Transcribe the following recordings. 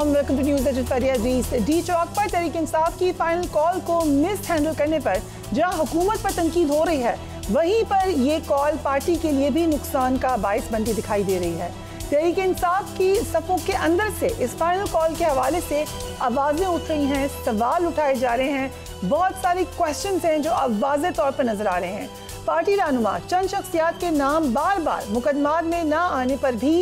अस्सलाम welcome to news edge D Chowk पर तहरीक इंसाफ की फाइनल कॉल को मिस हैंडल करने पर जहां हुकूमत पर तनकीद हो रही है, वहीं पर ये कॉल पार्टी के लिए भी नुकसान का बाइस बनती दिखाई दे रही है। तहरीक इंसाफ की सफ़ों के अंदर से इस फाइनल कॉल के हवाले से आवाज़ें उठ रही हैं, सवाल उठाए जा रहे हैं, बहुत सारी क्वेश्चंस हैं जो अब वाज़े तौर पर नजर आ रहे हैं। पार्टी रहनुमा चंद शख्सियात के नाम बार बार मुकदमात में ना आने पर भी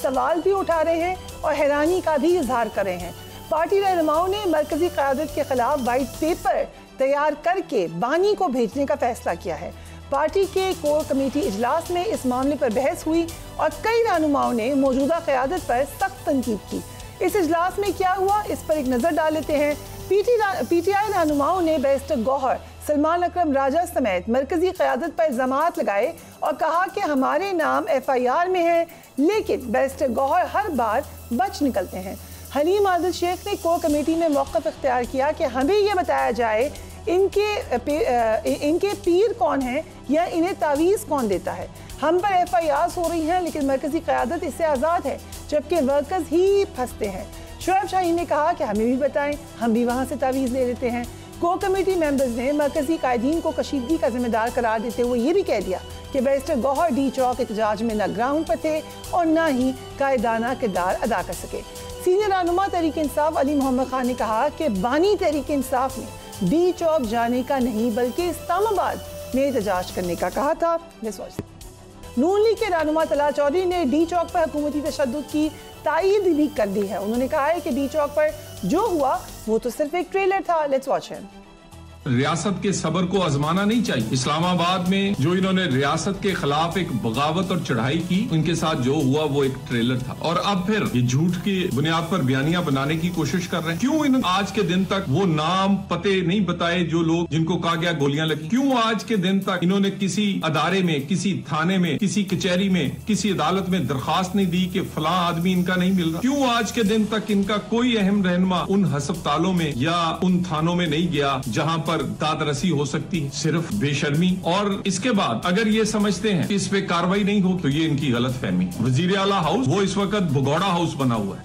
सवाल भी उठा रहे हैं और हैरानी का भी इजहार कर रहे हैं। पार्टी रहनुमाओं ने मरकजी क़यादत के खिलाफ वाइट पेपर तैयार करके बानी को भेजने का फैसला किया है। पार्टी के कोर कमेटी इजलास में इस मामले पर बहस हुई और कई रहनुमाओं ने मौजूदा क़यादत पर सख्त तनकीद की। इस इजलास में क्या हुआ, इस पर एक नज़र डाल लेते हैं। PTI रहनुमाओं ने बैरिस्टर गौहर, सलमान अकरम राजा समेत मरकजी क़यादत पर इल्ज़ामात लगाए और कहा कि हमारे नाम FIR में है, लेकिन बैरिस्टर गौहर हर बार बच निकलते हैं। हलीम आदिल शेख ने कोर कमेटी में मौक़िफ़ इख्तियार किया कि हमें यह बताया जाए इनके पीर कौन हैं या इन्हें तावीज़ कौन देता है। हम पर FIRs हो रही हैं, लेकिन मरकजी क़यादत इससे आज़ाद है, जबकि वर्कर्स ही फंसते हैं। शुएब शाहीन ने कहा कि हमें भी बताएं, हम भी वहाँ से तावीज़ ले लेते हैं। कोर कमेटी मेंबर्स ने मरकजी कायदीन को कशीदगी का जिम्मेदार करार देते हुए ये भी कह दिया कि बैरिस्टर गौहर डी चौक एहतजाज में न ग्राउंड पर थे और न ही कायदाना किरदार अदा कर सके। सीनियर रहनुमा तहरीक इंसाफ अली मोहम्मद खान ने कहा कि बानी तहरीक इंसाफ ने डी चौक जाने का नहीं बल्कि इस्लामाबाद में एहतजाज करने का कहा था। नून लीग के रहनुमा तलहा चौधरी ने डी चौक पर हुकूमती तशद्दुद की तायीद भी कर दी है। उन्होंने कहा है कि डी चौक पर जो हुआ वो तो सिर्फ एक ट्रेलर था। Let's watch him. रियासत के सबर को आजमाना नहीं चाहिए। इस्लामाबाद में जो इन्होंने रियासत के खिलाफ एक बगावत और चढ़ाई की, उनके साथ जो हुआ वो एक ट्रेलर था और अब फिर ये झूठ की बुनियाद पर बयानियां बनाने की कोशिश कर रहे हैं। क्यों इन आज के दिन तक वो नाम पते नहीं बताए जो लोग जिनको कहा गया गोलियां लगी? क्यों आज के दिन तक इन्होंने किसी अदारे में, किसी थाने में, किसी कचहरी में, किसी अदालत में दरखास्त नहीं दी कि फलां आदमी इनका नहीं मिल रहा? क्यों आज के दिन तक इनका कोई अहम रहनुमा उन अस्पतालों में या उन थानों में नहीं गया जहां पर दादरसी हो सकती है? सिर्फ बेशर्मी। और इसके बाद अगर ये समझते हैं कि इस पे कार्रवाई नहीं हो तो ये इनकी गलत फहमी। वजीर आला हाउस वो इस वक्त भगोड़ा हाउस बना हुआ है।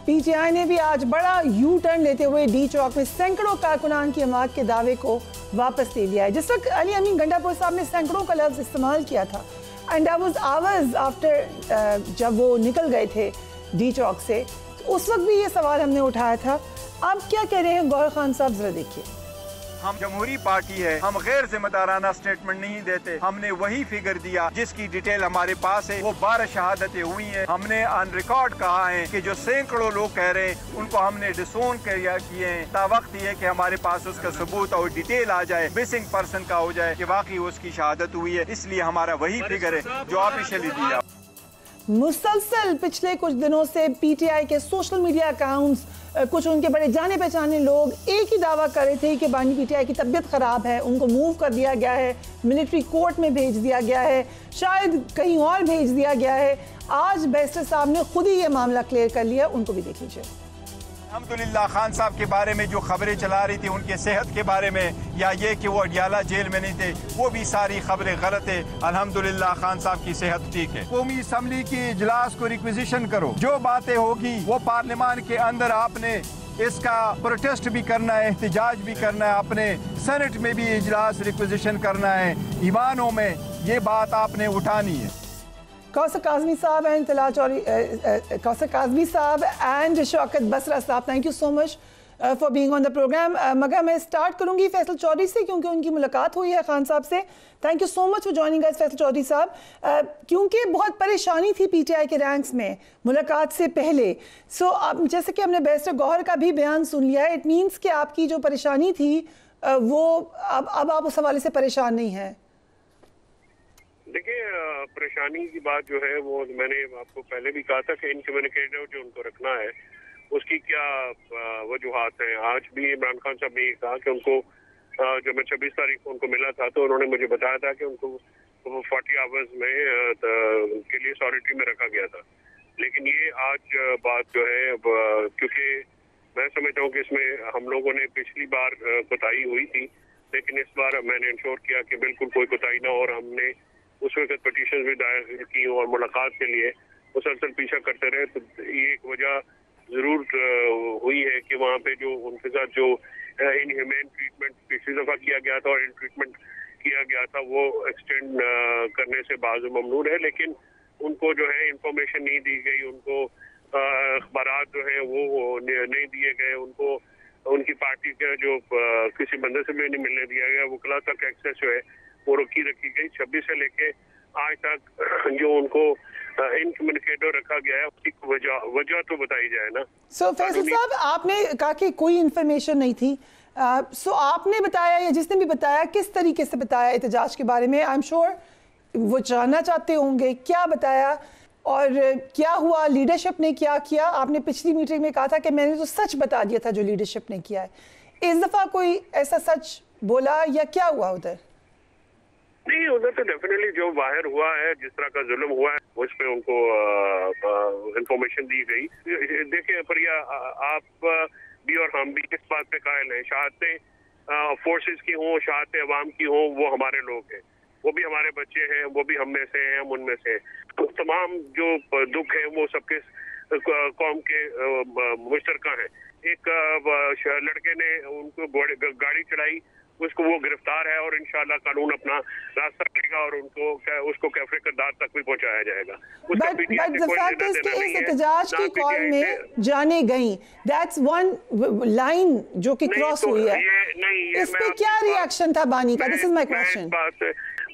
PTI ने भी आज बड़ा यू टर्न लेते हुए डी चौक में सैकड़ों कारकुनान की अमात के दावे को वापस ले लिया है। जिस वक्त अली अमीन गंडापुर साहब ने सैकड़ों का लफ्ज इस्तेमाल किया था and that was hours after जब वो निकल गए थे डी चौक से, तो उस वक्त भी ये सवाल हमने उठाया था। अब क्या कह रहे हैं गौहर खान साहब, जरा देखिए। हम जमहूरी पार्टी है, हम गैर जिम्मेदाराना स्टेटमेंट नहीं देते। हमने वही फिगर दिया जिसकी डिटेल हमारे पास है। वो 12 शहादतें हुई हैं। हमने ऑन रिकॉर्ड कहा है कि जो सैकड़ों लोग कह रहे हैं उनको हमने डिसोन किए हैं। तावक्त ये कि हमारे पास उसका सबूत और डिटेल आ जाए, मिसिंग पर्सन का हो जाए कि वाकई उसकी शहादत हुई है। इसलिए हमारा वही फिगर है जो ऑफिशियली दिया। मुसलसल पिछले कुछ दिनों से PTI के सोशल मीडिया अकाउंट्स, कुछ उनके बड़े जाने पहचाने लोग एक ही दावा कर रहे थे कि बानी PTI की तबीयत ख़राब है, उनको मूव कर दिया गया है, मिलिट्री कोर्ट में भेज दिया गया है, शायद कहीं और भेज दिया गया है। आज बैरिस्टर साहब ने खुद ही ये मामला क्लियर कर लिया, उनको भी देख लीजिए। अल्हम्दुलिल्लाह खान साहब के बारे में जो खबरें चला रही थी, उनके सेहत के बारे में या ये कि वो अडियाला जेल में नहीं थे, वो भी सारी खबरें गलत है। अल्हम्दुलिल्लाह खान साहब की सेहत ठीक है। कौमी असम्बली की इजलास को रिक्विजिशन करो, जो बातें होगी वो पार्लियामान के अंदर आपने इसका प्रोटेस्ट भी करना है, एहतजाज भी करना है, अपने सेनेट में भी इजलास रिक्विजिशन करना है, ईवानों में ये बात आपने उठानी है। कौसर काज़मी साहब एंड तलहा चौधरी, कौसर काज़मी साहब एंड शौकत बसरा साहब, thank you so much for being on the programme. मगर मैं स्टार्ट करूंगी फैसल चौधरी से क्योंकि उनकी मुलाकात हुई है खान साहब से। Thank you so much for joining us Faisal Chaudhry साहब। क्योंकि बहुत परेशानी थी PTI के रैंक्स में मुलाकात से पहले। सो अब जैसे कि हमने बैरिस्टर गौहर का भी बयान सुन लिया है, इट मीन्स कि आपकी जो परेशानी थी वो अब आप उस हवाले से परेशान नहीं हैं। देखिए, परेशानी की बात जो है वो मैंने आपको पहले भी कहा था कि इनकम्युनिकेटिव जो उनको रखना है उसकी क्या वजूहात हैं। आज भी इमरान खान साहब ने ये कहा कि उनको जब मैं 26 तारीख को उनको मिला था तो उन्होंने मुझे बताया था कि उनको 40 आवर्स में उनके लिए सॉलिटरी में रखा गया था। लेकिन ये आज बात जो है, क्योंकि मैं समझता हूँ कि इसमें हम लोगों ने पिछली बार कोताही हुई थी, लेकिन इस बार मैंने इंश्योर किया कि बिल्कुल कोई कोताही ना हो और हमने उस वक्त पटिशन भी दायर की और मुलाकात के लिए मुसलसल पीछा करते रहे। तो ये एक वजह जरूर हुई है कि वहाँ पे जो उनके साथ जो इनह्यूमन ट्रीटमेंट पिछली दफा किया गया था और इन ट्रीटमेंट किया गया था वो एक्सटेंड करने से बाज़ ममनून है, लेकिन उनको जो है इंफॉर्मेशन नहीं दी गई, उनको अखबारात जो है वो नहीं दिए गए, उनको उनकी पार्टी का जो किसी बंदे से भी नहीं मिलने दिया गया, वकला तक एक्सेस जो है वो रोकी रखी गई। 26 से लेके आज तक जो उनको इनकम्युनिकेटर रखा गया है उसकी वजह तो बताई जाए ना। सो फैसल साहब, आपने कहा कि कोई इन्फॉर्मेशन नहीं थी, सो आपने बताया या जिसने भी बताया किस तरीके से बताया एहतजाज के बारे में? आई एम श्योर वो जानना चाहते होंगे क्या बताया और क्या हुआ, लीडरशिप ने क्या किया? आपने पिछली मीटिंग में कहा था कि मैंने तो सच बता दिया था जो लीडरशिप ने किया है। इस दफा कोई ऐसा सच बोला या क्या हुआ उधर? नहीं, उधर तो डेफिनेटली जो बाहर हुआ है, जिस तरह का जुल्म हुआ है उस पे उनको इंफॉर्मेशन दी गई। देखिए प्रिया, आप भी और हम भी इस बात पे कायल हैं, शहादतें फोर्सेस की हों, शहादतें अवाम की हों, वो हमारे लोग हैं, वो भी हमारे बच्चे हैं, वो भी हम में से हैं, हम उनमें से हैं। तो तमाम जो दुख है वो सबके कौम के मुश्तरका हैं। एक लड़के ने उनको गाड़ी चढ़ाई, उसको वो गिरफ्तार है और इंशाल्लाह कानून अपना रास्ता करेगा और उसको कैफरे करदार तक भी पहुंचाया जाएगा। इस एहतजाज की कॉल में जाने गई, दैट्स वन लाइन जो कि क्रॉस हुई है, इस पे क्या रिएक्शन था बानी का? This is my question.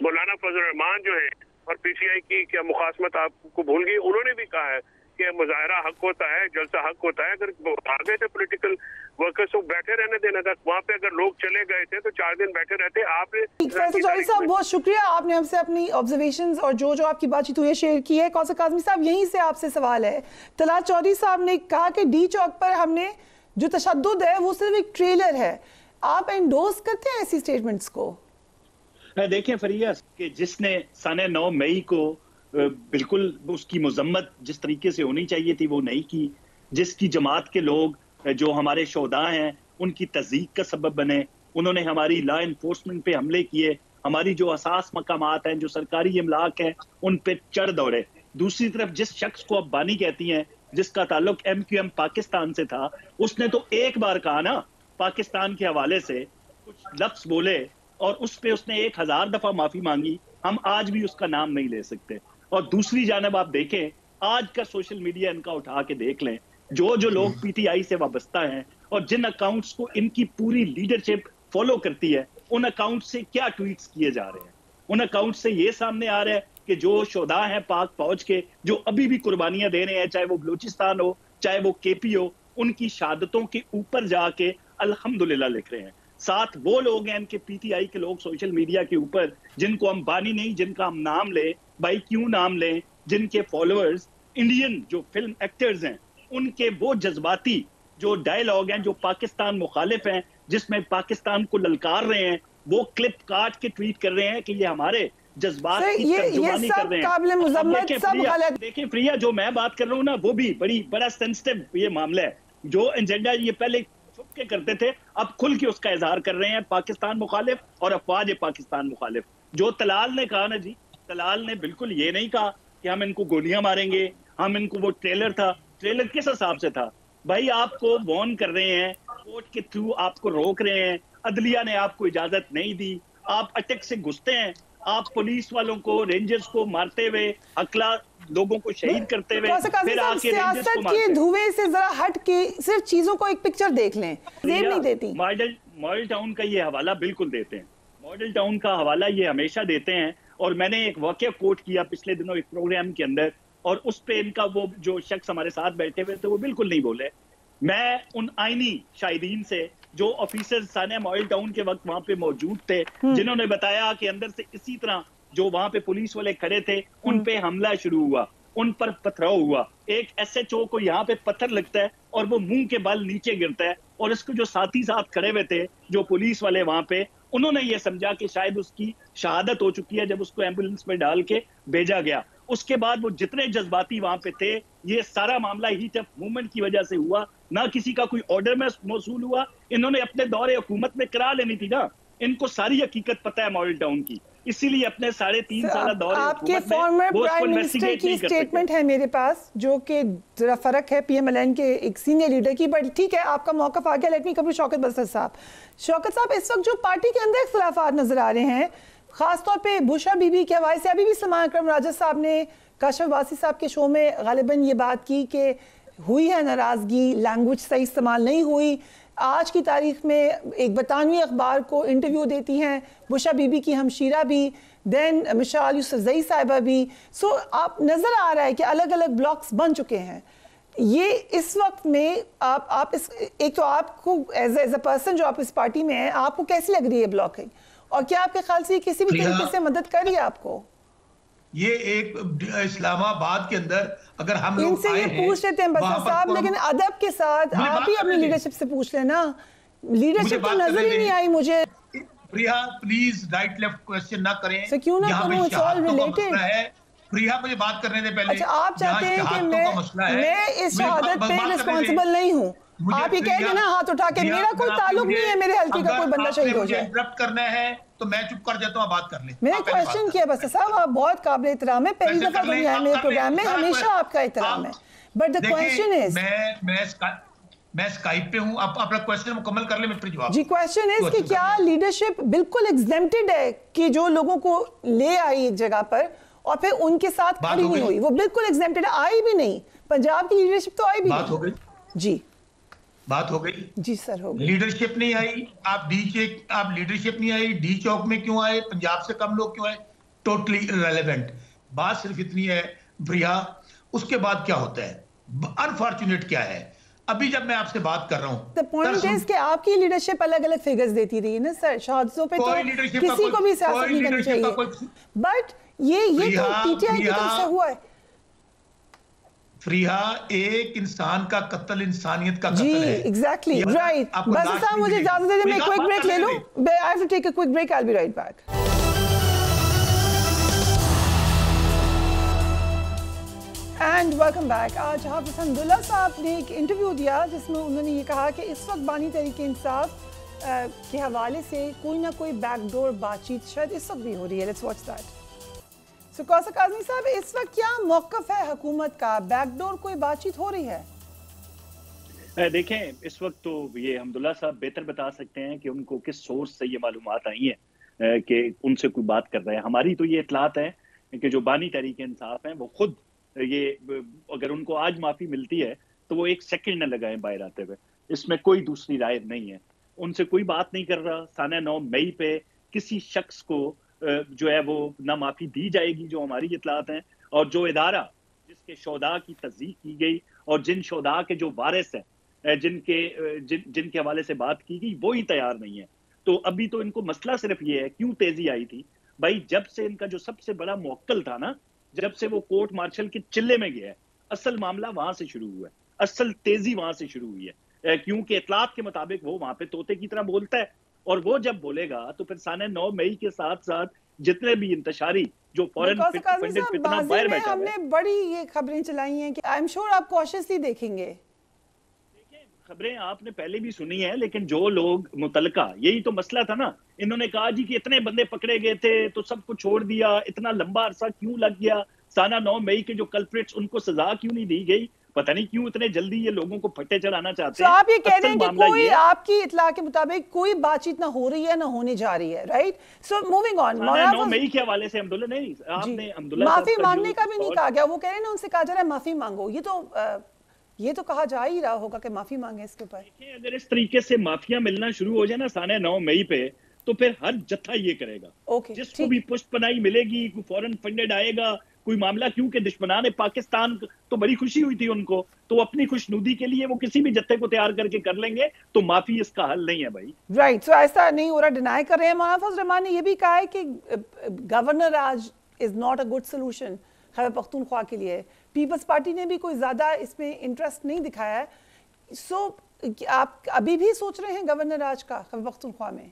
मौलाना फजल रहमान जो है और पीटीआई की क्या मुखासमत आपको भूल गई? उन्होंने भी कहा है कि मुजाहरा हक होता है, जलसा हक होता है। अगर आ गए थे पॉलिटिकल वर्कर्स को बैठे रहने देना था, वहाँ पे अगर लोग चले गए थे तो 4 दिन बैठे रहते। आपने फैसल चौधरी साहब बहुत शुक्रिया, आपने हमसे अपनी ऑब्जर्वेशंस और जो आपकी बातचीत हुई है शेयर की है। कौसर काज़मी साहब, यहीं से आपसे सवाल है। तलात चौधरी साहब ने कहा कि डी चौक पर हमने जो तशद्दुद है वो सिर्फ एक ट्रेलर है, आप एंडोर्स करते हैं ऐसी स्टेटमेंट्स को? देखिए फरिया, कि जिसने साने 9 मई को बिल्कुल उसकी मजम्मत जिस तरीके से होनी चाहिए थी वो नहीं की, जिसकी जमात के लोग जो हमारे शोदा हैं उनकी तज़ीक का सबब बने, उन्होंने हमारी लॉ इन्फोर्समेंट पे हमले किए, हमारी जो असास मकामात हैं, जो सरकारी इमलाक हैं, उन पे चढ़ दौड़े। दूसरी तरफ जिस शख्स को अब बानी कहती हैं, जिसका ताल्लुक MQM पाकिस्तान से था, उसने तो एक बार कहा ना पाकिस्तान के हवाले से कुछ लफ्ज बोले और उस पे उसने 1000 दफा माफी मांगी। हम आज भी उसका नाम नहीं ले सकते। और दूसरी जानब आप देखें, आज का सोशल मीडिया इनका उठा के देख लें, जो लोग PTI से वाबस्ता हैं और जिन अकाउंट्स को इनकी पूरी लीडरशिप फॉलो करती है, उन अकाउंट से क्या ट्वीट्स किए जा रहे हैं। उन अकाउंट से ये सामने आ रहा है कि जो शोधा हैं पाक फौज के, जो अभी भी कुर्बानियां दे रहे हैं, चाहे वो बलूचिस्तान हो चाहे वो KP हो, उनकी शहादतों के ऊपर जाके अल्हम्दुलिल्लाह लिख रहे हैं। साथ वो लोग हैं इनके PTI के लोग सोशल मीडिया के ऊपर, जिनको हम बानी नहीं, जिनका हम नाम लें, भाई क्यों नाम लें, जिनके फॉलोअर्स इंडियन जो फिल्म एक्टर्स हैं, उनके वो जज्बाती जो डायलॉग हैं, जो पाकिस्तान मुखालिफ हैं, जिसमें पाकिस्तान को ललकार रहे हैं, वो क्लिप काट के ट्वीट कर रहे हैं कि ये हमारे जज्बात की तर्जुमानी कर रहे हैं। देखिए प्रिया, जो मैं बात कर रहा हूँ ना, वो भी बड़ा सेंसिटिव ये मामला है। जो एजेंडा ये पहले छुप के करते थे, अब खुल के उसका इजहार कर रहे हैं पाकिस्तान मुखालिफ और अफवाज पाकिस्तान मुखालिफ। जो तलाल ने कहा ना जी, तलाल ने बिल्कुल ये नहीं कहा कि हम इनको गोलियां मारेंगे, हम इनको, वो ट्रेलर था, ट्रेलर किस हिसाब से था भाई? आपको वार्न कर रहे हैं, कोर्ट के थ्रू आपको रोक रहे हैं, अदलिया ने आपको इजाजत नहीं दी, आप अटैक से घुसते हैं, आप पुलिस वालों को, रेंजर्स को मारते हुए, अकला लोगों को शहीद करते हुए, फिर आके रेंजर्स को मारते हैं। धुएं से जरा हट के सिर्फ चीजों को एक पिक्चर देख लें, जेब नहीं देती। मॉडल टाउन का ये हवाला बिल्कुल देते हैं, मॉडल टाउन का हवाला ये हमेशा देते हैं। और मैंने एक वाकया कोट किया पिछले दिनों एक प्रोग्राम के अंदर, और उस पे इनका वो जो शख्स हमारे साथ बैठे हुए थे वो बिल्कुल नहीं बोले। मैं उन आईनी शाहिदीन से जो ऑफिसर साने मॉडल टाउन के वक्त वहां पे मौजूद थे, जिन्होंने बताया कि अंदर से इसी तरह जो वहां पे पुलिस वाले खड़े थे, उन पे हमला शुरू हुआ, उन पर पथराव हुआ। एक SHO को यहाँ पे पत्थर लगता है और वो मुंह के बल नीचे गिरता है, और इसको जो साथी साथ खड़े हुए थे जो पुलिस वाले वहां पे, उन्होंने ये समझा कि शायद उसकी शहादत हो चुकी है जब उसको एम्बुलेंस में डाल के भेजा गया। उसके बाद वो जितने जज्बाती वहां पे थे, ये सारा मामला हीट ऑफ मूवमेंट की वजह से हुआ, ना किसी का कोई ऑर्डर में मौसूल हुआ। इन्होंने अपने दौरे हुकूमत में करा लेनी थी ना, इनको सारी हकीकत पता है मॉडल टाउन की। इसीलिए अपने 3.5 साल दौर आपके फॉर्मर प्राइम मिनिस्टर की स्टेटमेंट है मेरे पास, जो कि जरा फर्क है PMLN के एक सीनियर लीडर की, बट ठीक है आपका मौका आ गया। लेट मी कम शौकत बस्तर साहब। शौकत साहब, इस वक्त जो पार्टी के अंदर इख्तिलाफात नजर आ रहे हैं, खासतौर पे बुशरा बीबी के हवाले से, अभी भी सलमान अकरम राजा साहब ने काशिफ वासी साहब के शो में गालिबन ये बात की कि हुई है नाराज़गी, लैंग्वेज सही इस्तेमाल नहीं हुई। आज की तारीख में एक बरतानवी अखबार को इंटरव्यू देती हैं बुशरा बीबी की हमशीरा भी, देन मिशाल यूसुफजई साहिबा भी। सो आप नज़र आ रहा है कि अलग अलग ब्लॉक्स बन चुके हैं। ये इस वक्त में आप इस एक तो आपको एज अ पर्सन जो आप इस पार्टी में हैं, आपको कैसी लग रही है ब्लॉकिंग, और क्या आपके ख्याल से किसी भी तरीके से मदद कर रही है आपको? ये एक इस्लामाबाद के अंदर अगर हम लोग इनसे ये पूछ लेते हैं बस्तर साहब, लेकिन अदब के साथ आप भी अपनी लीडरशिप से पूछ लेना। लीडरशिप तो नजर ही नहीं आई मुझे। प्रिया प्लीज राइट लेफ्ट क्वेश्चन ना करें। सो क्यों ना करूं, इट्स ऑल रिलेटेड है। प्रिया मुझे बात करने दे पहले। अच्छा, आप चाहते हैं कि मैं इस शहादत पे रिस्पांसिबल नहीं हूं। आप ये कह देना हाथ उठा के, मेरा कोई ताल्लुक नहीं है मेरे हल्के का कोई बंदा शहीद हो जाए। इंटरप्ट करना है तो मैं चुप कर जाता हूं, बात कर ले। मैंने क्वेश्चन किया बस साहब, आप बहुत काबिल एहतराम है, पहली दफा दुनिया है मेरे प्रोग्राम में, हमेशा आपका एहतराम है, बट द क्वेश्चन इज मैं स्काइप पे हूं, आप अपना क्वेश्चन मुकम्मल कर ले, मैं फिर जवाब। जी, क्वेश्चन इज कि क्या लीडरशिप बिल्कुल एग्जेम्प्टेड है कि जो लोगों को ले आई एक जगह पर और फिर उनके साथ खड़ी नहीं हुई, वो बिल्कुल एग्जेम्प्टेड आई भी नहीं? पंजाब की लीडरशिप तो आई भी बात हो गई जी, बात हो गई जी सर, हो गई। लीडरशिप नहीं आई, आप लीडरशिप नहीं आई, डी चौक में क्यों आए, पंजाब से कम लोग क्यों आए, टोटली इररिलेवेंट। बात सिर्फ इतनी है प्रिया, उसके बाद क्या होता है, अनफॉर्चुनेट क्या है। अभी जब मैं आपसे बात कर रहा हूं, द पॉइंट इज कि आपकी लीडरशिप अलग अलग फिगर्स देती रही ना सर, शहादतों पे तो किसी को भी सियासत नहीं करनी चाहिए, बट ये तो पीटीआई की तरफ से हुआ है। फ्रीहा, एक इंसान का कत्ल इंसानियत का कत्ल है। Exactly right. बस साहब मुझे इजाजत दे दें, मैं क्विक ब्रेक ले लूं। I have to take a quick break, I will be right back. And welcome back. आज हाफिज हमदुल्ला साहब ने एक इंटरव्यू दिया जिसमें उन्होंने ये कहा कि इस वक्त बानी तहरीक इंसाफ के हवाले से कोई ना कोई बैकडोर बातचीत शायद इस वक्त भी हो रही है। Let's watch that. So Kausar Kazmi sahab, इस वक्त क्या मौक़िफ़ है हुकूमत का? बैकडोर कोई बातचीत हो रही है? देखें, इस वक्त तो ये हमदुल्ला साहब बेहतर बता सकते हैं कि उनको किस सोर्स से ये मालूमात आई हैं कि उनसे कोई बात कर रहे हैं। हमारी तो ये इतलात है कि जो बानी तहरीक इंसाफ हैं वो खुद ये, अगर उनको आज माफ़ी मिलती है तो वो एक सेकंड न लगाएं बाहर आते हुए, इसमें कोई दूसरी राय नहीं है। उनसे कोई बात नहीं कर रहा। साने 9 मई पे किसी शख्स को जो है वो ना माफ़ी दी जाएगी, जो हमारी इतलात हैं, और जो इदारा जिसके शोदा की तस्दीक की गई और जिन शोदा के जो वारिस हैं, जिनके हवाले से बात की गई, वो ही तैयार नहीं है। तो अभी तो इनको मसला सिर्फ ये है, क्यों तेजी आई थी भाई, जब से इनका जो सबसे बड़ा मुवक्किल था ना, जब से वो कोर्ट मार्शल के चिल्ले में गया है, असल मामला वहां से शुरू हुआ है, असल तेजी वहां से शुरू हुई है, क्योंकि इतलात के मुताबिक वो वहां पे तोते की तरह बोलता है, और वो जब बोलेगा तो फिर साने 9 मई के साथ साथ जितने भी इंतशारी जो फॉरेन फंडेड फितना बाहर बैठा है, हमने बड़ी ये खबरें चलाई हैं कि आई एम श्योर आप कॉशियसली देखेंगे। खबरें आपने पहले भी सुनी है, लेकिन जो लोग मुतलका, यही तो मसला था ना, इन्होंने कहा जी कि इतने बंदे पकड़े गए थे तो सबको छोड़ दिया, इतना लंबा अरसा क्यों लग गया, साना 9 मई के जो कल्प्रिट्स उनको सजा क्यों नहीं दी गई, पता नहीं क्यों इतने जल्दी ये लोगों को फट्टे चढ़ाना चाहते हैं। आप ये कह रहे हैं कि कोई आपकी इत्तला के मुताबिक कोई बातचीत ना हो रही है ना होने जा रही है, राइट? सो मूविंग ऑन, 9 मई के हवाले से अब्दुल्ला नहीं, आपने अब्दुल्ला माफी मांगने का भी नहीं कहा गया, वो कह रहे हैं ना उनसे कहा जा रहा है माफी मांगो, ये तो कहा जा ही रहा होगा कि माफी मांगे इसके ऊपर। अगर इस तरीके से माफिया मिलना शुरू हो जाए ना साने 9 मई पे, तो फिर हर जत्था ये करेगा। जिसको भी पुष्टपनाही मिलेगी, कोई फॉरेन फंडेड आएगा, कोई मामला, क्योंकि दुश्मनाने पाकिस्तान तो बड़ी खुशी हुई थी उनको, तो अपनी खुशनुदी के लिए वो किसी भी जत्थे को तैयार करके कर लेंगे, तो माफी इसका हल नहीं है भाई। राइट, सो ऐसा नहीं हो रहा, डिनाई कर रहे हैं। मौलाना फजल रहमान ने यह भी कहा है कि governor Raj is not a good solution Khyber Pakhtunkhwa के लिए। पीपल्स पार्टी ने भी कोई ज्यादा इसमें इंटरेस्ट नहीं दिखाया है। सो आप अभी भी सोच रहे हैं गवर्नर राज का खैबर पख्तूनख्वा में?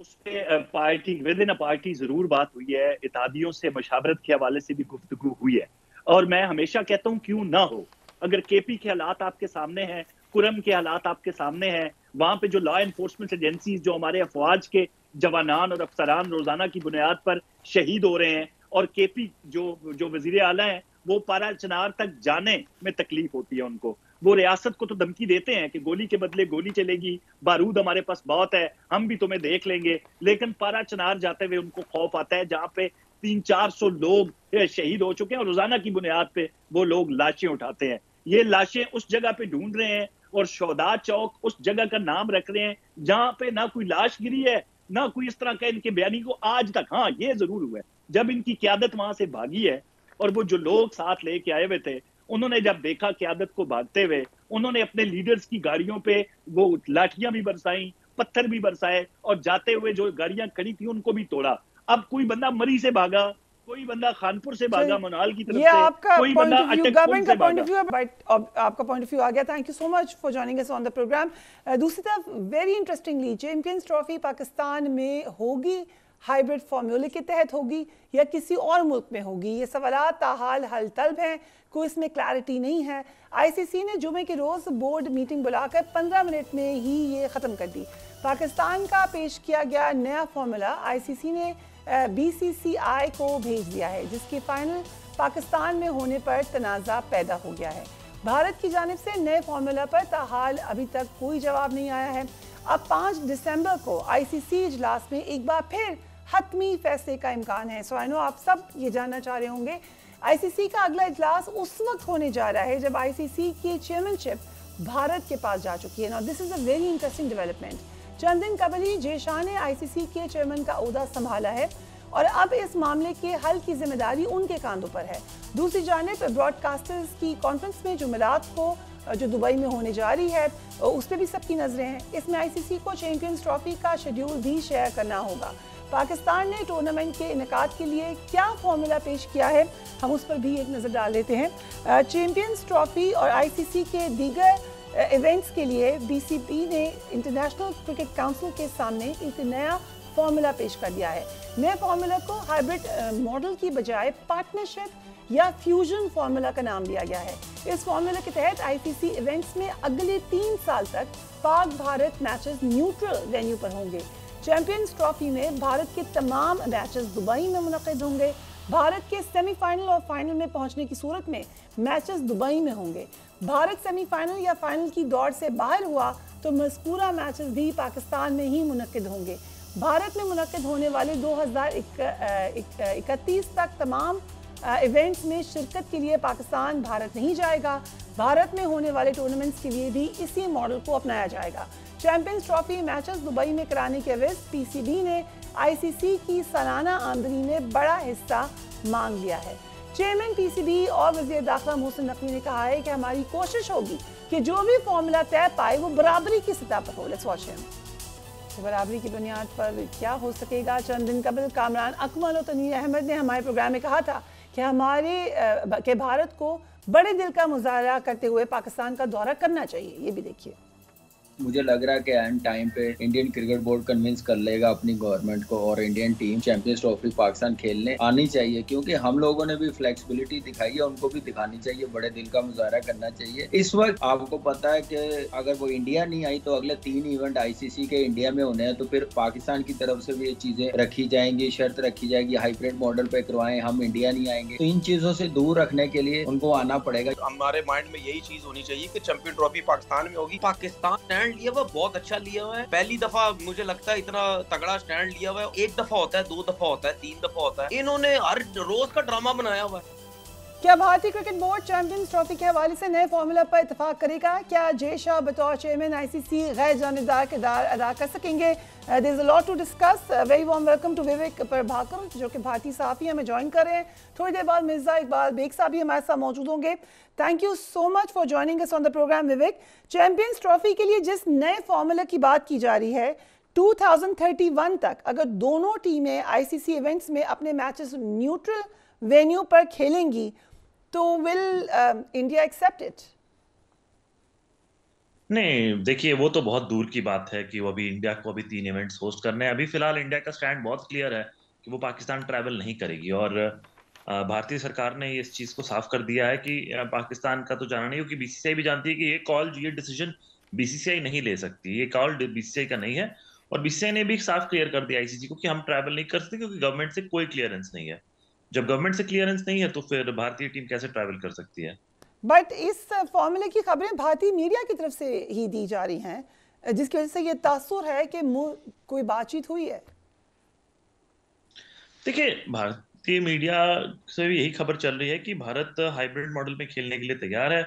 उस पे party with in a party जरूर बात हुई है, इत्तेहादियों से मशावरत के हवाले से भी गुफ्तगू हुई है, और मैं हमेशा कहता हूं क्यों ना हो। अगर केपी के हालात आपके सामने हैं, कुरम के हालात आपके सामने हैं, वहां पे जो लॉ एनफोर्समेंट एजेंसीज, जो हमारे अफवाज के जवानान और अफसरान रोजाना की बुनियाद पर शहीद हो रहे हैं, और केपी जो वजीर आला है, वो पारा चिनार तक जाने में तकलीफ होती है उनको। वो रियासत को तो धमकी देते हैं कि गोली के बदले गोली चलेगी, बारूद हमारे पास बहुत है, हम भी तुम्हें देख लेंगे, लेकिन पारा चिनार जाते हुए उनको खौफ आता है जहां पे 300-400 लोग शहीद हो चुके हैं और रोजाना की बुनियाद पे वो लोग लाशें उठाते हैं। ये लाशें उस जगह पे ढूंढ रहे हैं और शोहदा चौक उस जगह का नाम रख रहे हैं जहां पे ना कोई लाश गिरी है, ना कोई इस तरह का इनके बयानी को आज तक। हाँ, ये जरूर हुआ है जब इनकी क्यादत वहां से भागी है और वो जो लोग साथ लेके आए हुए थे, उन्होंने जब देखा क्यादत को भागते हुए, उन्होंने अपने लीडर्स की गाड़ियों पे वो लाठियां भी बरसाई, पत्थर भी बरसाए, और जाते हुए जो गाड़ियां खड़ी थी उनको भी तोड़ा। अब कोई बंदा मरी से भागा, कोई बंदा खानपुर से भागा, मनहाल की तरफ से, कोई बंदा गवर्नमेंट का पॉइंट ऑफ व्यू, बट आपका पॉइंट ऑफ व्यू आ गया। Thank you so much for joining us on the programme. दूसरी तरफ very interestingly Champions Trophy Pakistan में होगी, हाइब्रिड फॉर्मूले के तहत होगी या किसी और मुल्क में होगी, ये सवाल ताहाल हल तलब हैं, कोई इसमें क्लैरिटी नहीं है। आईसीसी ने जुमे के रोज़ बोर्ड मीटिंग बुलाकर 15 मिनट में ही ये ख़त्म कर दी। पाकिस्तान का पेश किया गया नया फॉर्मूला आईसीसी ने बीसीसीआई को भेज दिया है, जिसकी फाइनल पाकिस्तान में होने पर तनाज़ा पैदा हो गया है। भारत की जानिब से नए फार्मूला पर ताहाल अभी तक कोई जवाब नहीं आया है। अब 5 दिसंबर को आईसीसी इजलास में एक बार फिर हतमी फैसले का इम्कान है। सो आई नो आप सब ये जानना चाह रहे होंगे, आईसीसी का अगला इजलास उस वक्त होने जा रहा है जब आईसीसी की चेयरमैनशिप भारत के पास जा चुकी है। Now this is a very interesting development. चंद दिन कबल ही जय शाह ने आईसीसी के चेयरमैन का ओहदा संभाला है और अब इस मामले के हल की जिम्मेदारी उनके कांधों पर है। दूसरी जानिब ब्रॉडकास्टर्स की कॉन्फ्रेंस में जुमेरात को जो दुबई में होने जा रही है उस पर भी सबकी नजरें हैं। इसमें आईसीसी को चैंपियंस ट्रॉफी का शेड्यूल भी शेयर करना होगा। पाकिस्तान ने टूर्नामेंट के इनेकाद के लिए क्या फॉर्मूला पेश किया है, हम उस पर भी एक नज़र डाल लेते हैं। चैंपियंस ट्रॉफी और आईसीसी के दीगर इवेंट्स के लिए बीसीबी ने इंटरनेशनल क्रिकेट काउंसिल के सामने एक नया फॉर्मूला पेश कर दिया है। नए फॉर्मूला को हाइब्रिड मॉडल की बजाय पार्टनरशिप या फ्यूजन फॉर्मूला का नाम दिया गया है। इस फॉर्मूला के तहत आईसीसी इवेंट्स में अगले 3 साल तक Pak Bharat matches neutral venue पर होंगे। चैंपियंस ट्रॉफी में भारत के तमाम मैचेस दुबई में मुनक़िद होंगे। भारत के सेमीफाइनल और फाइनल में पहुंचने की सूरत में मैचेस दुबई में होंगे। भारत सेमीफाइनल या फाइनल की दौड़ से बाहर हुआ तो मज़कूरा मैचेस भी पाकिस्तान में ही मुनक़िद होंगे। भारत में मुनक़िद होने वाले 2031 तक तमाम इवेंट्स में शिरकत के लिए पाकिस्तान भारत नहीं जाएगा। भारत में होने वाले टूर्नामेंट्स के लिए भी इसी मॉडल को अपनाया जाएगा। चैंपियंस ट्रॉफी मैचेस दुबई में कराने के एवज पीसीबी ने आईसीसी की सालाना आमदनी में बड़ा हिस्सा मांग लिया है। चेयरमैन पीसीबी और वज़ीर दाखिला मोहसिन नकवी ने कहा है कि हमारी कोशिश होगी कि जो भी फॉर्मूला तय पाए वो बराबरी की सतह पर हो। Let's watch him. तो बराबरी की बुनियाद पर क्या हो सकेगा? चंद दिन कबल कामरान अकमल और तनवीर अहमद ने हमारे प्रोग्राम में कहा था कि भारत को बड़े दिल का मुजाहरा करते हुए पाकिस्तान का दौरा करना चाहिए। ये भी देखिए। मुझे लग रहा है कि एंड टाइम पे इंडियन क्रिकेट बोर्ड कन्विंस कर लेगा अपनी गवर्नमेंट को और Indian team champions Trophy Pakistan खेलने आनी चाहिए, क्योंकि हम लोगों ने भी फ्लेक्सिबिलिटी दिखाई है, उनको भी दिखानी चाहिए, बड़े दिल का मुजाहरा करना चाहिए। इस वक्त आपको पता है कि अगर वो इंडिया नहीं आई तो अगले 3 इवेंट आईसीसी के इंडिया में होने हैं, तो फिर पाकिस्तान की तरफ से भी ये चीजें रखी जाएंगी, शर्त रखी जाएगी हाइब्रिड मॉडल पे करवाएं, हम इंडिया नहीं आएंगे। तो इन चीजों से दूर रखने के लिए उनको आना पड़ेगा। हमारे माइंड में यही चीज होनी चाहिए कि चैंपियन ट्रॉफी पाकिस्तान में होगी। पाकिस्तान स्टैंड लिया हुआ बहुत अच्छा लिया हुआ है, पहली दफा मुझे लगता है इतना तगड़ा स्टैंड लिया हुआ है। 1 दफा होता है, 2 दफा होता है, 3 दफा होता है, इन्होंने हर रोज का ड्रामा बनाया हुआ है। क्या भारतीय क्रिकेट बोर्ड चैंपियंस ट्रॉफी के हवाले से नए फॉर्मूला पर इत्तेफाक करेगा? क्या जय शाह बतौर चेयरमैन आईसीसी गैर जानिबदार किरदार अदा कर सकेंगे? There is a lot to discuss. Very warm welcome to Vivek Prabhakar जो कि भारतीय सहाफ़ी हमें ज्वाइन कर रहे हैं। थोड़ी देर बाद मिर्जा इकबाल बेग साहब भी हमारे साथ मौजूद होंगे। Thank you so much for joining us on the programme Vivek. Champions Trophy के लिए जिस नए फॉर्मूला की बात की जा रही है, 2031 तक अगर दोनों टीमें आईसीसी इवेंट्स में अपने मैचेस न्यूट्रल वेन्यू पर खेलेंगी तो विल इंडिया एक्सेप्ट इट? नहीं, देखिए वो तो बहुत दूर की बात है कि वो अभी इंडिया को अभी 3 इवेंट्स होस्ट करने हैं। अभी फिलहाल इंडिया का स्टैंड बहुत क्लियर है कि वो पाकिस्तान ट्रैवल नहीं करेगी और भारतीय सरकार ने इस चीज को साफ कर दिया है कि पाकिस्तान का तो जाना नहीं, क्योंकि बीसीसीआई भी जानती है कि ये कॉल, ये डिसीजन बीसीसीआई नहीं ले सकती, ये कॉल बीसीसीआई का नहीं है। और बीसीसीआई ने भी साफ क्लियर कर दिया आईसीसी को कि हम ट्रैवल नहीं कर सकते क्योंकि गवर्नमेंट से कोई क्लियरेंस नहीं है। जब गवर्नमेंट से क्लियरेंस नहीं है तो फिर भारतीय टीम कैसे ट्रैवल कर सकती है? बट इस फॉर्मूले की खबरें भारतीय मीडिया की तरफ से ही दी जा रही हैं, जिसकी वजह से ये तासुर है कि कोई बातचीत हुई है। देखिए, भारतीय मीडिया से भी यही खबर चल रही है कि भारत हाइब्रिड मॉडल में खेलने के लिए तैयार है।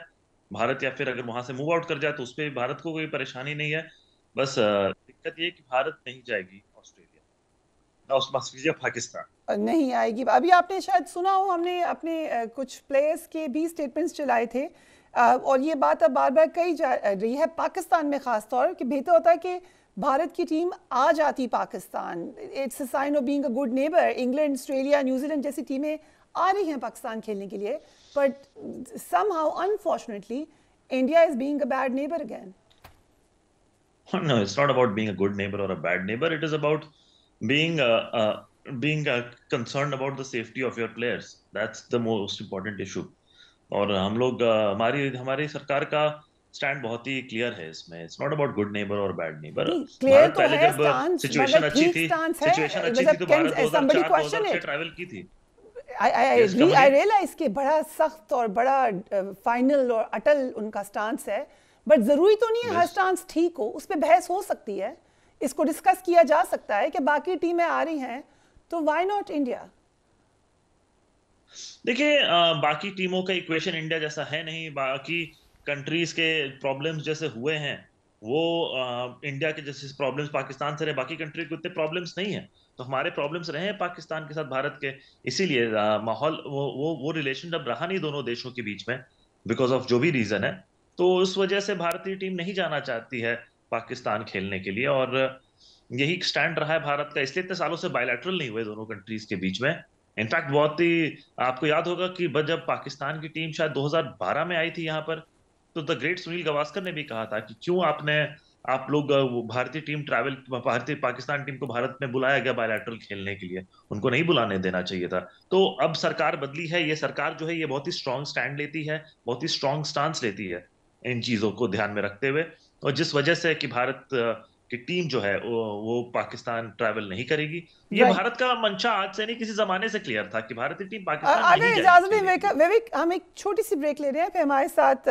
भारत या फिर अगर वहां से मूव आउट कर जाए तो उस पर भारत को कोई परेशानी नहीं है। बस दिक्कत ये कि भारत नहीं जाएगी ऑस्ट्रेलिया, पाकिस्तान नहीं आएगी। अभी आपने शायद सुना हो, हमने अपने कुछ प्लेयर्स के भी स्टेटमेंट्स चलाए थे और ये बात अब बार बार कही जा रही है पाकिस्तान में खास तौर कि बेहतर होता है कि भारत की टीम आ जाती Pakistan. It's a sign of being a good neighbour. England, Australia, New Zealand जैसी टीमें आ रही हैं पाकिस्तान खेलने के लिए, but somehow unfortunately India is being a bad neighbour again. No, it's not about being a good neighbor or a bad neighbor. It is about being concerned about the safety of your players. That's the most important issue. और हम लोग हमारी सरकार का stand बहुत ही clear है इसमें। It's not about good neighbour और बैड नेबर। क्लियर तो है जब सिचुएशन अच्छी थी तो भारत 2004 से ट्रैवल की थी। I realize कि बड़ा सख्त और बड़ा फाइनल और अटल उनका स्टांस है, बट जरूरी तो नहीं है हर स्टांस ठीक हो। उस पर बहस हो सकती है, इसको डिस्कस किया जा सकता है कि बाकी टीमें आ रही हैं तो व्हाई नॉट इंडिया। देखिए, बाकी टीमों का इक्वेशन इंडिया जैसा है नहीं। बाकी कंट्रीज के प्रॉब्लम्स जैसे हुए हैं वो इंडिया के जैसे प्रॉब्लम्स पाकिस्तान से रहे, बाकी कंट्री के उतने प्रॉब्लम्स नहीं है। तो हमारे प्रॉब्लम्स रहे हैं पाकिस्तान के साथ भारत के, इसीलिए माहौल वो रिलेशन अब रहा नहीं दोनों देशों के बीच में, बिकॉज ऑफ जो भी रीजन है। तो उस वजह से भारतीय टीम नहीं जाना चाहती है पाकिस्तान खेलने के लिए, और यही स्टैंड रहा है भारत का। इसलिए इतने सालों से बायलैटरल नहीं हुए दोनों कंट्रीज के बीच में। इनफैक्ट बहुत ही आपको याद होगा कि जब पाकिस्तान की टीम शायद 2012 में आई थी यहाँ पर, तो द ग्रेट सुनील गावस्कर ने भी कहा था कि क्यों आप लोग भारतीय पाकिस्तान टीम को भारत में बुलाया गया बायलैटरल खेलने के लिए, उनको नहीं बुलाने देना चाहिए था। तो अब सरकार बदली है, ये सरकार जो है ये बहुत ही स्ट्रॉन्ग स्टैंड लेती है, बहुत ही स्ट्रॉन्ग स्टांस लेती है इन चीजों को ध्यान में रखते हुए, और जिस वजह से कि भारत की टीम जो है वो पाकिस्तान ट्रैवल नहीं करेगी। ये भारत का मंशा आज से नहीं किसी जमाने से क्लियर था कि भारतीय टीम पाकिस्तान नहीं जाएगी। इजाजत दें विवेक, हम एक छोटी सी ब्रेक ले रहे हैं, फिर हमारे साथ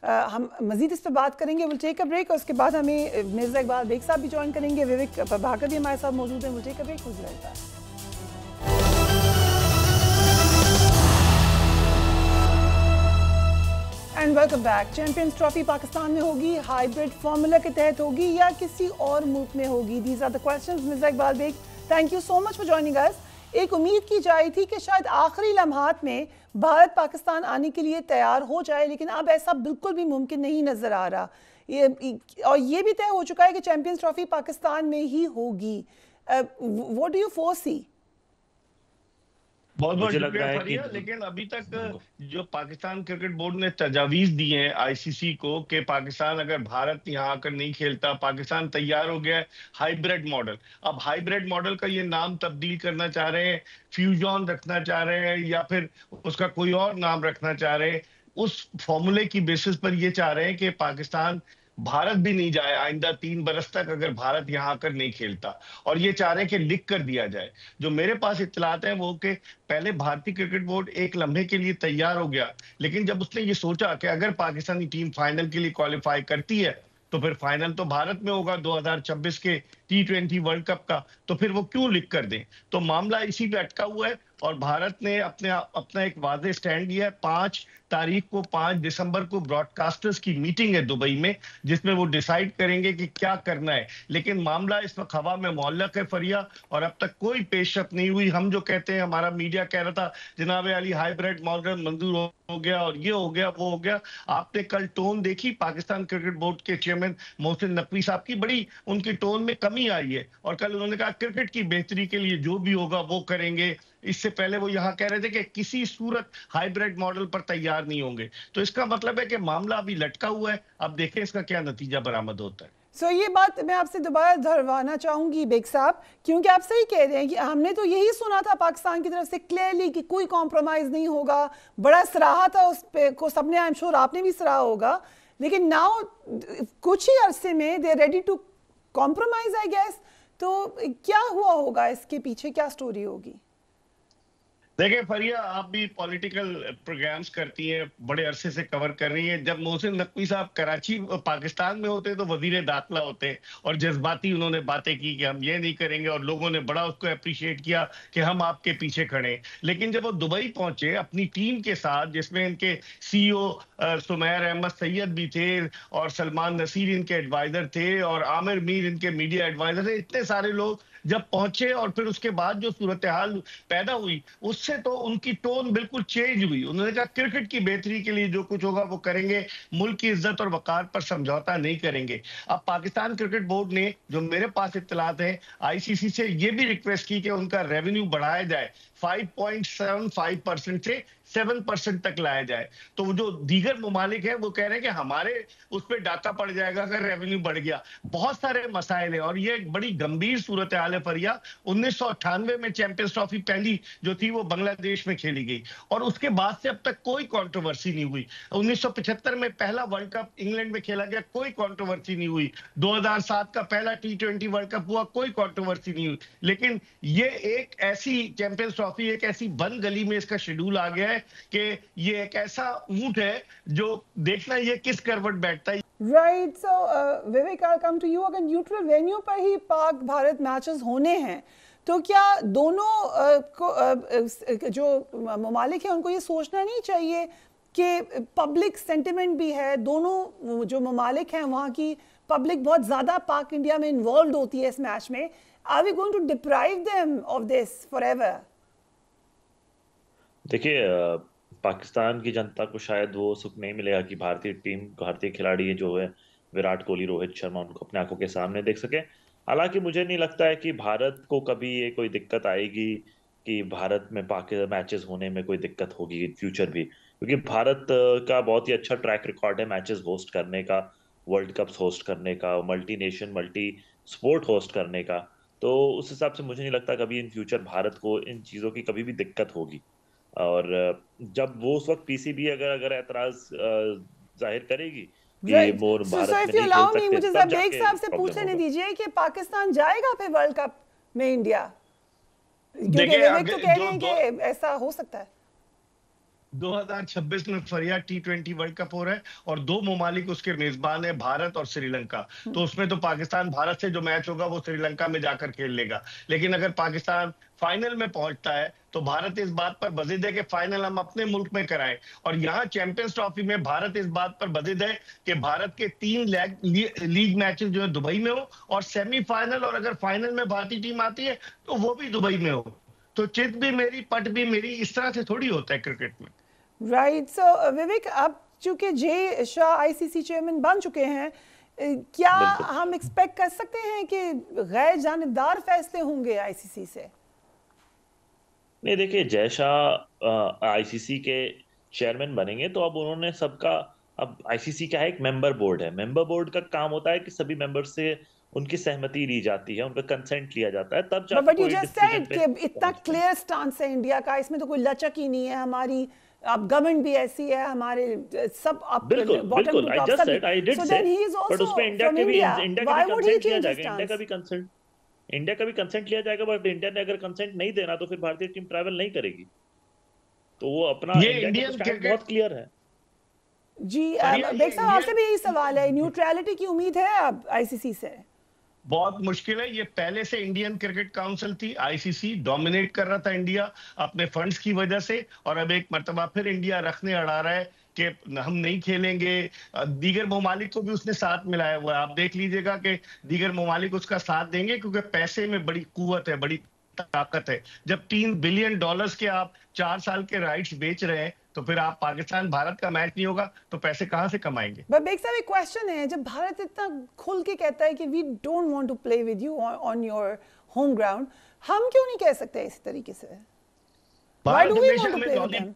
हम मजीद इस पर बात करेंगे। विल टेक अ ब्रेक और उसके बाद हमें मिर्जा इकबाल बेग साहब भी ज्वाइन करेंगे, विवेक प्रभाकर भी हमारे साथ मौजूद है। विल टेक अ ब्रेक, खुश रहता है। And welcome back. Champions Trophy Pakistan में होगी, हाइब्रिड फार्मूला के तहत होगी या किसी और मुल्क में होगी? These are the questions. Mirza Iqbal Baig, thank you so much for joining us. एक उम्मीद की जा रही थी कि शायद आखिरी लम्हात में भारत पाकिस्तान आने के लिए तैयार हो जाए, लेकिन अब ऐसा बिल्कुल भी मुमकिन नहीं नजर आ रहा। ये भी तय हो चुका है कि चैंपियंस ट्रॉफी पाकिस्तान में ही होगी। What do you foresee? बहुत बहुत शुक्रिया फरिया। लेकिन अभी तक जो पाकिस्तान क्रिकेट बोर्ड ने तजावीज दी हैं आईसीसी को कि पाकिस्तान अगर भारत यहाँ आकर नहीं खेलता, पाकिस्तान तैयार हो गया है हाइब्रिड मॉडल। अब हाइब्रिड मॉडल का ये नाम तब्दील करना चाह रहे हैं, फ्यूजन रखना चाह रहे हैं या फिर उसका कोई और नाम रखना चाह रहे हैं। उस फॉर्मूले की बेसिस पर ये चाह रहे हैं कि पाकिस्तान भारत भी नहीं जाए आइंदा 3 बरस तक अगर भारत यहाँ आकर नहीं खेलता, और ये चाह रहे हैं कि लिख कर दिया जाए। जो मेरे पास इत्तलात है वो कि पहले भारतीय क्रिकेट बोर्ड एक लम्हे के लिए तैयार हो गया, लेकिन जब उसने ये सोचा कि अगर पाकिस्तानी टीम फाइनल के लिए क्वालिफाई करती है तो फिर फाइनल तो भारत में होगा 2026 के T20 वर्ल्ड कप का, तो फिर वो क्यों लिख कर दें? तो मामला इसी पे अटका हुआ है और भारत ने अपना एक वादे स्टैंड लिया है। 5 दिसंबर को ब्रॉडकास्टर्स की मीटिंग है दुबई में, जिसमें वो डिसाइड करेंगे कि क्या करना है। लेकिन मामला इस वक्त हवा में मुअल्लक है फरिया, और अब तक कोई पेशरफ नहीं हुई। हम जो कहते हैं, हमारा मीडिया कह रहा था जनाब अली हाइब्रिड मॉडल मंजूर हो गया और ये हो गया वो हो गया। आपने कल टोन देखी पाकिस्तान क्रिकेट बोर्ड के चेयरमैन मोहसिन नकवी साहब की, बड़ी उनकी टोन में कमी आई है, और कल उन्होंने कहा क्रिकेट की बेहतरी के लिए जो भी होगा वो करेंगे। इससे पहले वो यहाँ कह रहे थे कि किसी सूरत हाइब्रिड मॉडल पर तैयार नहीं होंगे। तो इसका मतलब है कि मामला अभी लटका हुआ है, अब देखें इसका क्या नतीजा बरामद होता है। ये बात मैं आपसे दोबारा दोहराना चाहूंगी बेग साहब, क्योंकि आप सही कह रहे हैं कि हमने तो यही सुना था पाकिस्तान की तरफ से क्लियरली कि कोई कॉम्प्रोमाइज नहीं होगा। बड़ा सराहा था उस पे को सबने, आई एम श्योर आपने भी सराहा होगा, लेकिन नाउ कुछ ही अरसे में they are ready to compromise I guess. तो क्या हुआ होगा, इसके पीछे क्या स्टोरी होगी? देखिए फरिया, आप भी पॉलिटिकल प्रोग्राम्स करती हैं, बड़े अरसे से कवर कर रही हैं। जब मोहसिन नकवी साहब कराची पाकिस्तान में होते तो वजीर दाखिला होते और जज्बाती उन्होंने बातें की कि हम ये नहीं करेंगे, और लोगों ने बड़ा उसको अप्रिशिएट किया कि हम आपके पीछे खड़े। लेकिन जब वो दुबई पहुंचे अपनी टीम के साथ, जिसमें इनके सीईओ सुमैर अहमद सैयद भी थे और सलमान नसीर इनके एडवाइजर थे और आमिर मीर इनके मीडिया एडवाइजर थे, इतने सारे लोग जब पहुंचे और फिर उसके बाद जो सूरत हाल पैदा हुई, उससे तो उनकी टोन बिल्कुल चेंज हुई। उन्होंने कहा क्रिकेट की बेहतरी के लिए जो कुछ होगा वो करेंगे, मुल्क की इज्जत और वकार पर समझौता नहीं करेंगे। अब पाकिस्तान क्रिकेट बोर्ड ने, जो मेरे पास इत्तलात है, आईसीसी से ये भी रिक्वेस्ट की कि उनका रेवेन्यू बढ़ाया जाए, 5.75% से 7% तक लाया जाए। तो वो जो दीगर मुमालिक है वो कह रहे हैं कि हमारे उस पर डाका पड़ जाएगा अगर रेवेन्यू बढ़ गया। बहुत सारे मसाइल है और ये एक बड़ी गंभीर सूरत हाल है फरिया। 1998 में चैंपियंस ट्रॉफी पहली जो थी वो बांग्लादेश में खेली गई और उसके बाद से अब तक कोई कंट्रोवर्सी नहीं हुई। 1975 में पहला वर्ल्ड कप इंग्लैंड में खेला गया, कोई कंट्रोवर्सी नहीं हुई। 2007 का पहला T20 वर्ल्ड कप हुआ, कोई कंट्रोवर्सी नहीं हुई। लेकिन ये एक ऐसी चैंपियंस ट्रॉफी, एक ऐसी बंद गली में इसका शेड्यूल आ गया है कि ये एक ऐसा ऊंट है जो देखना ये किस करवट बैठता है। Right, so Vivek, I come to you. अगर न्यूट्रल वेन्यू पर ही पाक भारत मैचेस होने हैं तो क्या दोनों जो ममालिक हैं उनको ये सोचना नहीं चाहिए कि पब्लिक सेंटिमेंट भी है, दोनों जो ममालिक हैं वहाँ की पब्लिक बहुत ज़्यादा पाक इंडिया में इन्वॉल्व होती है इस मैच में। Are we going to deprive them of this forever? देखिए, पाकिस्तान की जनता को शायद वो सुख नहीं मिलेगा कि भारतीय टीम, भारतीय खिलाड़ी जो है विराट कोहली, रोहित शर्मा, उनको अपने आंखों के सामने देख सके। हालांकि मुझे नहीं लगता है कि भारत को कभी ये कोई दिक्कत आएगी कि भारत में मैचेस होने में कोई दिक्कत होगी इन फ्यूचर भी, क्योंकि भारत का बहुत ही अच्छा ट्रैक रिकॉर्ड है मैचेस होस्ट करने का, वर्ल्ड कप्स होस्ट करने का, multi nation multi sport host करने का। तो उस हिसाब से मुझे नहीं लगता कभी इन फ्यूचर भारत को इन चीज़ों की कभी भी दिक्कत होगी। और जब वो उस वक्त पीसीबी अगर एतराज जाहिर करेगी कि मोर भारत में नहीं खेल सकते, मुझे ज़बेक साहब से पूछने दीजिए कि पाकिस्तान जाएगा फिर वर्ल्ड कप में इंडिया, क्योंकि विवेक तो कह रहे हैं कि ऐसा हो सकता है। 2026 में फरिया T20 वर्ल्ड कप हो रहा है और दो ममालिक उसके मेजबान है, भारत और श्रीलंका। तो उसमें तो पाकिस्तान भारत से जो मैच होगा वो श्रीलंका में जाकर खेल लेगा। लेकिन अगर पाकिस्तान फाइनल में पहुंचता है तो भारत इस बात पर बजिद है कि फाइनल हम अपने मुल्क में कराएं। और यहाँ चैंपियंस ट्रॉफी में भारत इस बात पर बजिद है कि भारत के 3 लीग मैचेस जो है दुबई में हो और सेमीफाइनल, और अगर फाइनल में भारतीय टीम आती है तो वो भी दुबई में हो। तो चित भी मेरी पट भी मेरी, इस तरह से थोड़ी होता है क्रिकेट में। राइट, सो विवेक, अब चूंकि जे शाह आईसीसी चेयरमैन बन चुके हैं, क्या हम एक्सपेक्ट कर सकते हैं कि गैर जानिबदार फैसले होंगे आईसीसी से? नहीं, देखिए, जय शाह आईसीसी के चेयरमैन बनेंगे तो अब उन्होंने सबका, अब आईसीसी क्या है, एक मेंबर बोर्ड है। मेंबर बोर्ड का काम होता है कि सभी मेंबर से उनकी सहमति ली जाती है, उनका कंसेंट लिया जाता है, तब जाकर बट यू जस्ट सेड कि इतना क्लियर स्टांस है इंडिया का, इसमें तो कोई लचक ही नहीं है। हमारी अब गवर्नमेंट भी ऐसी है, हमारे सब अब बिल्कुल I just said, I did से, बट उसमें इंडिया का भी कंसेंट लिया जाएगा, इंडिया का भी कंसेंट लिया जाएगा। बट इंडिया ने अगर कंसेंट नहीं देना तो फिर भारतीय टीम ट्रैवल नहीं करेगी। तो वो अपना इंडियन स्टैंड बहुत क्लियर है। जी बेग साहब, आपसे भी यही सवाल है, न्यूट्रलिटी की उम्मीद है अब आईसीसी से? बहुत मुश्किल है। ये पहले से इंडियन क्रिकेट काउंसिल थी, आईसीसी डोमिनेट कर रहा था इंडिया अपने फंड्स की वजह से, और अब एक मर्तबा फिर इंडिया रखने अड़ा रहा है कि हम नहीं खेलेंगे। दीगर ममालिक को भी उसने साथ मिलाया हुआ है। आप देख लीजिएगा कि दीगर ममालिक उसका साथ देंगे क्योंकि पैसे में बड़ी कुव्वत है, बड़ी ताकत है। जब $3 बिलियन के आप 4 साल के राइट्स बेच रहे हैं तो फिर आप पाकिस्तान भारत का मैच नहीं होगा तो पैसे कहां से कमाएंगे? बट बेग साहब, एक क्वेश्चन है, जब भारत इतना खुल के कहता है कि we don't want to play with you on your home ground, हम क्यों नहीं कह सकते इसी तरीके से? Why do we want to play with them?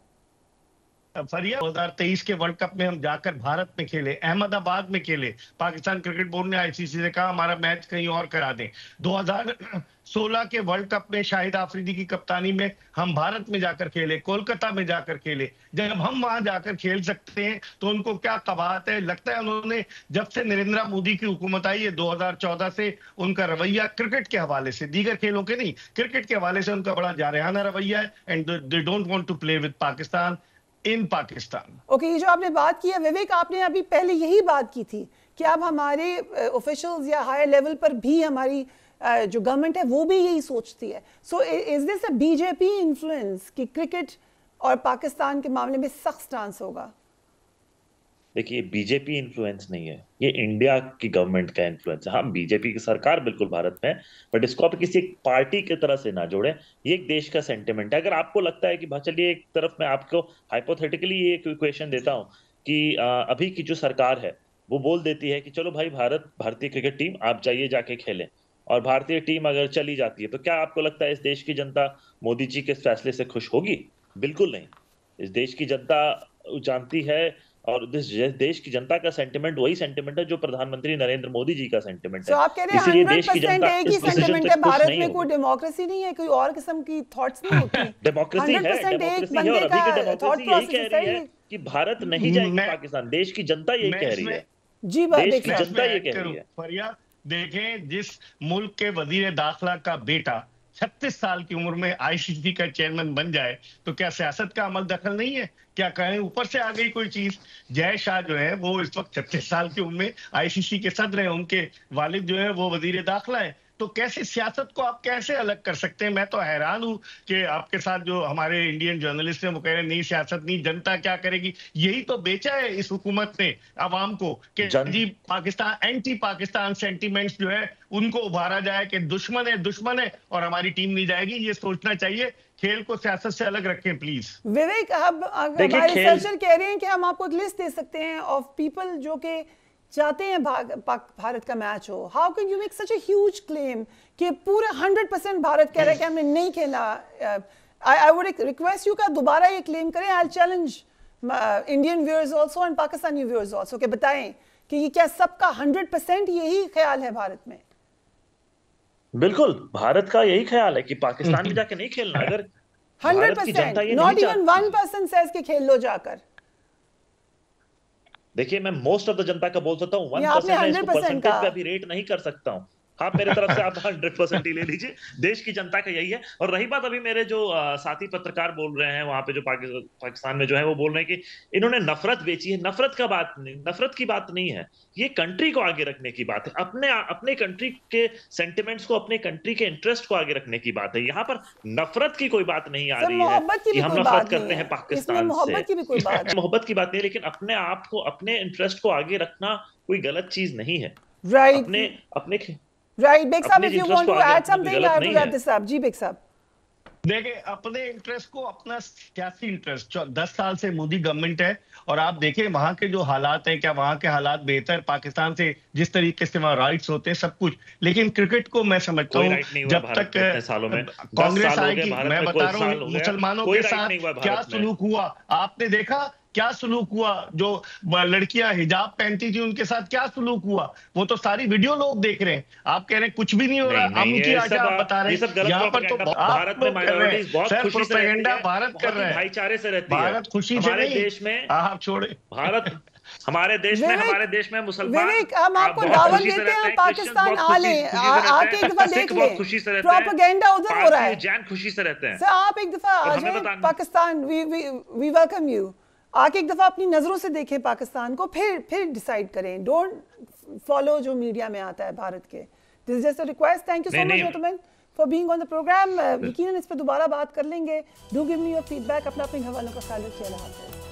फरिया 2023 के वर्ल्ड कप में हम जाकर भारत में खेले, अहमदाबाद में खेले, पाकिस्तान क्रिकेट बोर्ड ने आईसीसी से कहा हमारा मैच कहीं और करा दें। 2016 के वर्ल्ड कप में शाहिद आफरीदी की कप्तानी में हम भारत में जाकर खेले, कोलकाता में जाकर खेले। जब हम वहां जाकर खेल सकते हैं तो उनको क्या कबाहत है। लगता है उन्होंने जब से नरेंद्र मोदी की हुकूमत आई है 2014 से, उनका रवैया क्रिकेट के हवाले से, दीगर खेलों के नहीं, क्रिकेट के हवाले से उनका बड़ा जारहाना रवैया है and they don't want to play with Pakistan in Pakistan. Okay, ये जो आपने बात की है विवेक, आपने अभी पहले यही बात की थी कि अब हमारे ऑफिशियल्स या हायर लेवल पर भी हमारी जो गवर्नमेंट है वो भी यही सोचती है। So is this a BJP influence कि क्रिकेट और पाकिस्तान के मामले में सख्त स्टांस होगा? देखिए, बीजेपी इन्फ्लुएंस नहीं है, ये इंडिया की गवर्नमेंट का इन्फ्लुएंस है। हाँ, बीजेपी की सरकार बिल्कुल भारत में है, बट इसको आप किसी एक पार्टी की तरह से ना जोड़े। ये एक देश का सेंटिमेंट है। अगर आपको लगता है कि चलिए एक तरफ मैं आपको हाइपोथेटिकली ये एक इक्वेशन देता हूँ कि अभी की जो सरकार है वो बोल देती है कि चलो भाई भारतीय क्रिकेट टीम आप जाइए जाके खेलें, और भारतीय टीम अगर चली जाती है तो क्या आपको लगता है इस देश की जनता मोदी जी के फैसले से खुश होगी? बिल्कुल नहीं। इस देश की जनता जानती है, और देश की जनता का सेंटिमेंट वही सेंटिमेंट है जो प्रधानमंत्री नरेंद्र मोदी जी का सेंटिमेंट है। आप कह रहे हैं 100% एक ही सेंटिमेंट है, भारत में कोई डेमोक्रेसी नहीं है, कोई और किस्म की थॉट्स नहीं होती। डेमोक्रेसी है, डेमोक्रेसी है, और अभी की डेमोक्रेसी यही कह रही है कि भारत नहीं जाएगी पाकिस्तान। देश की जनता यही कह रही है। जी, देश की जनता ये कह रही है। फरिया, देखें, जिस मुल्क के वजीर दाखिला का बेटा 36 साल की उम्र में आईसीसी का चेयरमैन बन जाए तो क्या सियासत का अमल दखल नहीं है? क्या कहें ऊपर से आ गई कोई चीज? जय शाह जो है वो इस वक्त 36 साल की उम्र में आईसीसी के सदर हैं, उनके वालिद जो है वो वजीर दाखिला है। तो कैसे सियासत को आप कैसे अलग कर सकते हैं? मैं तो हैरान हूं कि आपके साथ जो हमारे इंडियन जर्नलिस्ट हैं वो कह रहे हैं नहीं सियासत नहीं, जनता क्या करेगी? यही तो बेचा है इस हुकूमत ने अवाम को कि जी पाकिस्तान, एंटी पाकिस्तान सेंटीमेंट्स जो है उनको उभारा जाए कि दुश्मन है और हमारी टीम नहीं जाएगी। ये सोचना चाहिए, खेल को सियासत से अलग रखें प्लीज। विवेक, अब हमारे रिसर्चर कह रहे हैं कि हम आपको एक लिस्ट दे सकते हैं ऑफ पीपल जो कि चाहते हैं भारत का मैच हो। How can you make such a huge claim कि पूरे 100% भारत कह रहा है कि हमने नहीं खेला? आई वुड रिक्वेस्ट यू का दोबारा ये क्लेम करें। I challenge Indian viewers also and Pakistani viewers also कि बताएं कि ये क्या सबका 100% यही ख्याल है भारत में? बिल्कुल, भारत का यही ख्याल है कि पाकिस्तान में जाके नहीं खेलना। अगर 100%, नॉट इवन 1% सेज कि खेल लो जाकर। देखिए, मैं मोस्ट ऑफ द जनता का बोल सकता हूँ, 1% मैं इसको परसेंटेज पे अभी रेट नहीं कर सकता हूँ। आप मेरे तरफ से आप 100% ही ले लीजिए। देश की जनता का यही है। और रही बात अभी मेरे जो साथी पत्रकार बोल रहे हैं वहां पे जो पाकिस्तान में जो है वो बोल रहे हैं कि इन्होंने नफरत बेची है। नफरत की बात नहीं है, ये कंट्री को आगे रखने की बात है। अपने कंट्री के सेंटिमेंट्स को, अपने कंट्री के इंटरेस्ट को आगे रखने की बात है। यहाँ पर नफरत की कोई बात नहीं आ रही है कि हम नफरत करते हैं पाकिस्तान से। मोहब्बत की बात नहीं, लेकिन अपने आप को, अपने इंटरेस्ट को आगे रखना कोई गलत चीज नहीं है। अपने Right, Big Sab, if you want to add something, I have to wrap this up. Ji, Big Sab. देखिए, अपने इंटरेस्ट को, अपना सियासी इंटरेस्ट, 10 साल से मोदी गवर्नमेंट है और आप देखें वहां के जो हालात हैं, क्या वहां के हालात बेहतर पाकिस्तान से? जिस तरीके से वहां राइट्स होते हैं, सब कुछ। लेकिन क्रिकेट को मैं समझता हूँ जब तक कांग्रेस आएगी, मैं बता रहा हूँ मुसलमानों के साथ क्या सलूक हुआ आपने देखा? क्या सलूक हुआ? जो लड़कियां हिजाब पहनती थी उनके साथ क्या सलूक हुआ? वो तो सारी वीडियो लोग देख रहे हैं। आप कह रहे हैं कुछ भी नहीं हो रहा, हम की आजा आप बता रहे हैं। यहाँ पर तो भारत में माइनॉरिटीज बहुत खुशी से प्रोपेगेंडा भारत कर रहे हैं, भाईचारे से रहती है। भारत खुशी से नहीं, देश में आप छोड़े भारत, हमारे देश में मुसलमान, विवेक, हम आपको दावत देते हैं पाकिस्तान आके एक दफा देख ले, खुशी से रहते हैं, प्रोपेगेंडा उधर हो रहा है, जैन खुशी से रहते हैं। सर आप एक दफा आ जाए पाकिस्तान, वी वेलकम यू। आके एक दफा अपनी नजरों से देखें पाकिस्तान को, फिर डिसाइड करें। डोंट फॉलो जो मीडिया में आता है भारत के। This is just a request. Thank you so much gentleman for being on the programme. यकीनन इस पर दोबारा बात कर लेंगे। Do give me your feedback. अपने हवालों का ख्याल रखिए। अल्लाह हाफ़िज़।